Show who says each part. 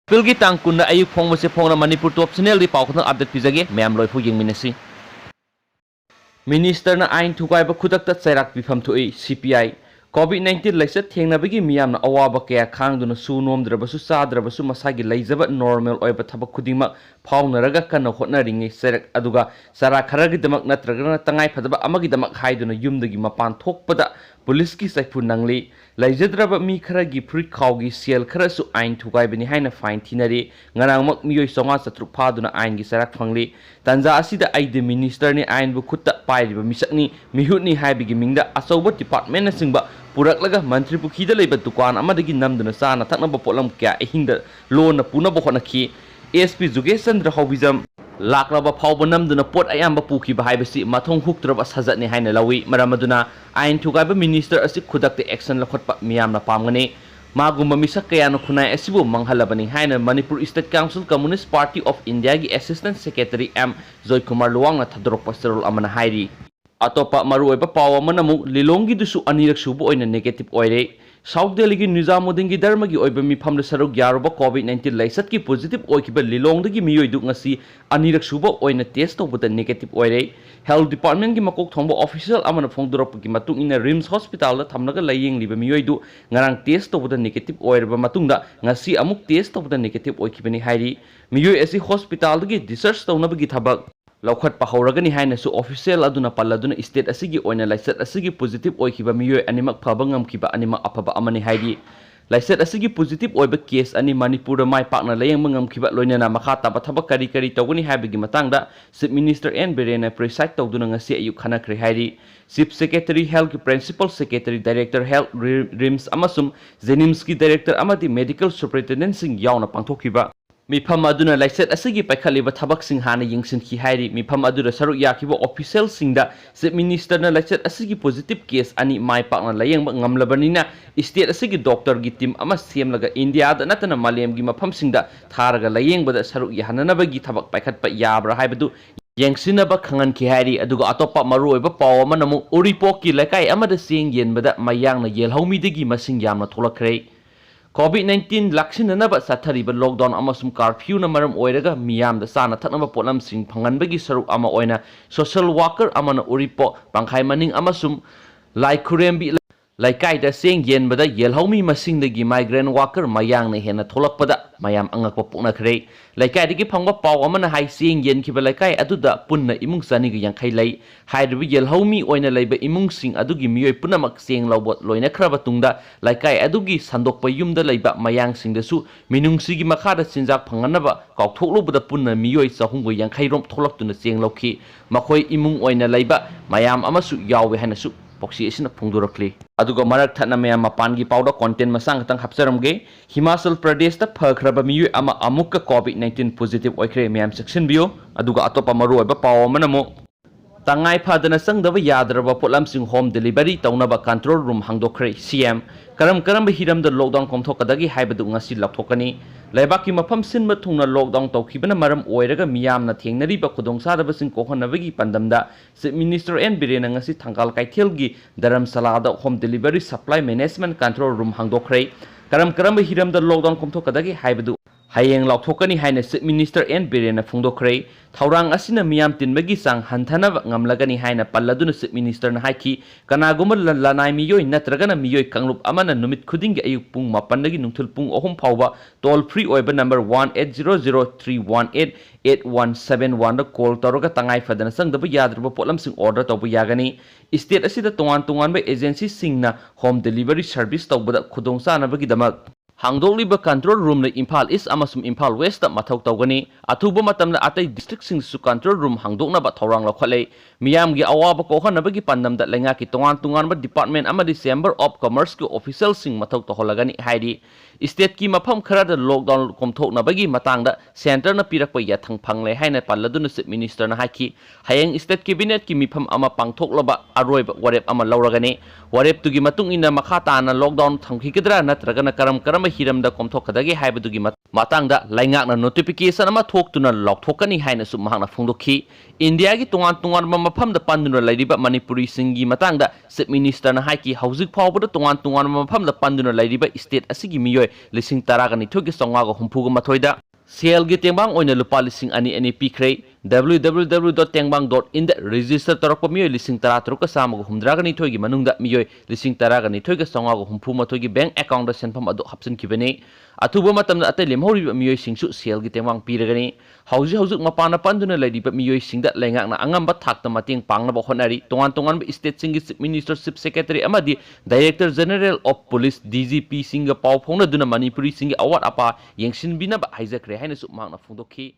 Speaker 1: Pilgi tang kunda ayuk phong mase phong na Manipur top channel di pau khotang update pijage mayam loi phu yenminasi. Minister na ain thukai ba khudak ta cheirak bifam thui CPI COVID-19 laisat thengnabagi miyam na awaba kaya khangduna su nomdrabasu sadrabasu masagi laijaba normal oiba thabak khudingma phawnaraga kana hotnaringi cheirak aduga sara kharagi damak natragana tangai phadaba amagi damak haiduna yumdagi mapan thokpada police ki saifu nangli laijadraba mi kharagi free khawgi sel kharasu ain thukai bani haina fine thinari ngarangmak miyoi songa chatruk phaduna ain gi cheirak phangli tanja asida aide minister ni ain bu khutta pairiba misakni mihutni haibigi mingda asoba department na singba purak laga mantri pukhida leiba dukan amadagi namduna sana thaknaba polam kya ehingda lona punaba khonaki SP Jugesandra Hobizam laklaba phawba namduna pot ayamba pukhi ba haibasi mathong huktraba sajatni haina lawi maramaduna ain thugaiba minister asi khudakte action lakhotpa miyamna pamgani magumba misak kaya no khunai asibu manghalabani haina Manipur State Council Communist Party of India gi Assistant Secretary M Joy Kumar Luwang na thadrok pastorol amana hairi atopa maruoiba pawa manamu lilongi dusu anirak subu oina negative oire South Delhi ki Nizamuddin ki dharma ki oiba mifam da saruk yaruba COVID-19 laisat ki positive oikiba lilong da ki miyoi duk ngasi anirak suba oina test tawbada negative oire Health Department ki makok thongba official amana phongdoklak ki matung ina RIMS Hospital da thamnaga layeng liba miyoi du ngarang test tawbada negative oirba matungda ngasi amuk test tawbada negative oikibani hairi miyoi asi hospital da ki research tawnaba ki thabak Laukhat pahoragani hainasu official aduna paladuna state asigi oina laisat asigi positive oikiba miyoi animak phabangam kiba animak aphaba amani haidi laisat asigi positive oiba case ani Manipur mai pakna layeng mangam kiba loinana makha taba thaba kari tawgani haibigi matangda Chief Minister N Birena preside tawduna ngasi ayuk khanakre haidi Chief Secretary Health ki Principal Secretary Director Health RIMS amasung Jenims ki Director amadi Medical Superintendent sing yauna pangthokiba Mifam aduna laisat asigi paikaliba thabak sing hana yingsin ki hairi mifam adura saruk yakiba official singda Chief Minister na laisat asigi positive case ani mai pakna layeng ngamlabanina state asigi doctor gi team ama semlaga India da natana malem gi mafam singda tharaga layeng bada saruk yahananaba gi thabak paikhatpa yabra haibadu yengsinaba khangan ki hairi aduga atopa maruoiba paw amanamu Uripok ki laikai amada sing yenbada mayang na yelhaumi degi masing yamna tholakre COVID-19 laksinanaba sathariba lockdown amasum curfew na maram oiraga miyam da sana thaknaba polam sing phanganbagi saruk ama oina social worker amana Uripok pangkhai maning amasum laikurembi laikai da seng yenbada yelhaumi masingdagi migrant worker mayang na henna tholakpada mayam angakpa puknakhre laikai dagi phangba paw amana hai seng yen khiba laikai aduda punna imung sani gi yangkhai lai haidu yelhaumi oina leiba imung sing adugi miyoi punamak seng lawbot loina khraba tungda laikai adugi sandokpa yumda leiba mayang singdasu minungsigi makhada sinjak phanganaba kaukthoklubuda punna miyoi chahunggo yangkhai rom tholaktuna seng lawkhi makhoi imung oina leiba mayam amasu yawe hanasu Poksi isina phongdorakli aduga marak thana mayam mapangi pawda content masang tang hapsaramge Himachal Pradesh ta phakraba miyu ama amukka COVID-19 positive oikre mayam section bio aduga atopa maru oiba paw manamo tangai phadana sangdaba yadraba potlam sing home delivery tawnaba control room hangdokre CM karam hiram da lockdown komthokadagi haibadu ngasi lakthokani laibaki mafam sinba thungna lockdown tawkhibana maram oiraga miyamna thengnariba khudongsadaba sing kohannabagi pandamda Chief Minister N Birena ngasi thangkal kaithelgi dharamsalada home delivery supply management control room hangdokre karam hiram da lockdown komthokadagi haibadu hayeng lauthokani haina Chief Minister N Birena phongdokre thaurang asina miyam tinbagi sang hanthanaba ngamlagani haina palladuna Chief Minister na haiki kanaguma lanai miyoi natragana miyoi kanglub amana numit khudingi ayuk pung 8 dagi nungthul pung 3 phawba toll free oiba number 180031888171 da call toroga tangai fadana sangdaba yadraba potlam sing order tawbu yagani state asida tongan ba agency singna home delivery service tawbada khudongsa nabagi damak Hangdokliba control room na Impal East amasum Impal West da mathau tawgani athuba matamna atai district sing su control room hangdokna ba thorang lakhale miyam gi awaba ko hanabagi pandam da lenga ki tongan ba department amadi chamber of commerce ki official sing mathau toholagani haidi state ki mafam khara da lockdown komthokna bagi matangda center na pirakpa yathang phangle haina palladuna Chief Minister na haki hayeng state cabinet ki mifam ama pangthoklaba aroiba warep ama lauragani warep tugi matung ina makha tana lockdown thamkhigedra natragana karam hiram da komthokadagi haibadugi matangda laingakna notification ama thoktuna lokthokani haina su mahangna phongdokhi India gi tongan mafam da panduna lairiba Manipuri singi matangda Chief Minister na haiki hauzik phawbada tongan mafam da panduna lairiba state asigi miyoi मियोय लिसिंग तरागा निथोगी चौंगागा हुम्फुगा मथोइदा सेल गी तेंबांग ओइना लुपा लिसिंग अनि अनि पीख्रे www.tengbang.in दा रजिस्टर तौरप मियोय लिसिंग तरा तरुक सामगा हुमद्रागा निथोगी मनुंगदा मियोय लिसिंग तरागा निथोगी चौंगागा हुम्फु मथोगी बैंक अकाउंट दा सेनफम अदु हप्सनखिबने अथुबा मतम अतै लेमहौरिबा मियोय सिंगसु सेल गी तेंबांग पीरगनी हौजि हौजुक मपाना पंदुना लैरिबा मियोय सिंगदा लैंगाकना अंगamba थाकता मतेंग पांगनबा होनारी तोंगान तोंगान स्टेट सिंगी चीफ मिनिस्टर चीफ सेक्रेटरी अमदी director general of police DGP सिंगा पाव फोंगना दुना मणिपुरी सिंगी अवाट अपा येंगसिनबिनाबा हाइजखरे हाइनसु मांगना फोंदोखि